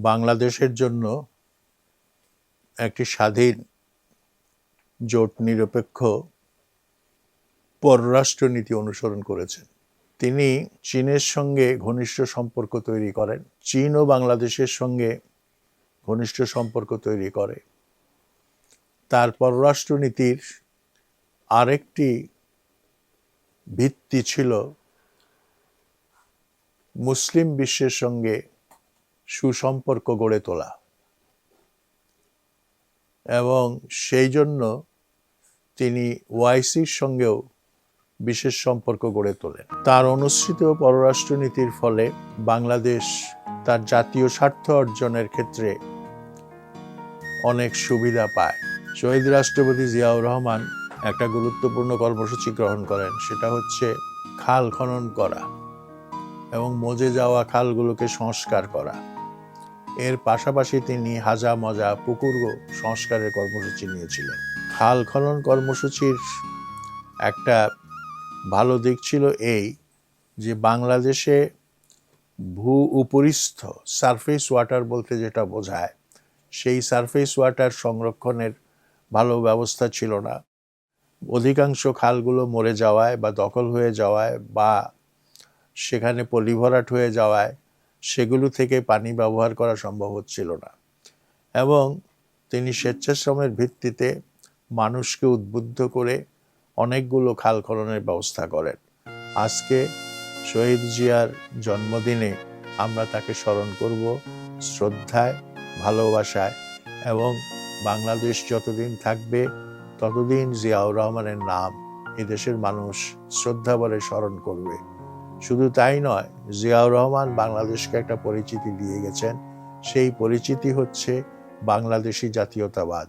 বাংলাদেশের জন্য একটি স্বাধীন জোট নিরপেক্ষ পররাষ্ট্রনীতি অনুসরণ করেছেন। তিনি চীনের সঙ্গে ঘনিষ্ঠ সম্পর্ক তৈরি করেন, চীন ও বাংলাদেশের সঙ্গে ঘনিষ্ঠ সম্পর্ক তৈরি করে। তার পররাষ্ট্রনীতির আরেকটি ভিত্তি ছিল মুসলিম বিশ্বের সঙ্গে সুসম্পর্ক গড়ে তোলা, এবং সেই জন্য তিনি ওআইসির সঙ্গেও বিশেষ সম্পর্ক গড়ে তোলেন। তার অনুসৃত পররাষ্ট্রনীতির ফলে বাংলাদেশ তার জাতীয় স্বার্থ অর্জনের ক্ষেত্রে অনেক সুবিধা পায়। শহীদ রাষ্ট্রপতি জিয়াউর রহমান একটা গুরুত্বপূর্ণ কর্মসূচি গ্রহণ করেন, সেটা হচ্ছে খাল খনন করা এবং মজে যাওয়া খালগুলোকে সংস্কার করা। এর পাশাপাশি তিনি হাজা মজা পুকুর সংস্কারের কর্মসূচি নিয়েছিলেন। খাল খনন কর্মসূচির একটা ভালো দিক ছিল এই যে বাংলাদেশে উপরিস্থ সারফেস ওয়াটার বলতে যেটা বোঝায়, সেই সারফেস ওয়াটার সংরক্ষণের ভালো ব্যবস্থা ছিল না। অধিকাংশ খালগুলো মরে যাওয়ায় বা দখল হয়ে যাওয়ায় বা সেখানে পলি ভরাট হয়ে যাওয়ায় সেগুলো থেকে পানি ব্যবহার করা সম্ভব হচ্ছিল না, এবং তিনি স্বেচ্ছাশ্রমের ভিত্তিতে মানুষকে উদ্বুদ্ধ করে অনেকগুলো খাল খননের ব্যবস্থা করেন। আজকে শহীদ জিয়ার জন্মদিনে আমরা তাকে স্মরণ করব শ্রদ্ধায়, ভালোবাসায়, এবং বাংলাদেশ যতদিন থাকবে ততদিন জিয়াউর রহমানের নাম এদেশের মানুষ শ্রদ্ধাভরে স্মরণ করবে। শুধু তাই নয়, জিয়াউর রহমান বাংলাদেশকে একটা পরিচিতি দিয়ে গেছেন। সেই পরিচিতি হচ্ছে বাংলাদেশি জাতীয়তাবাদ।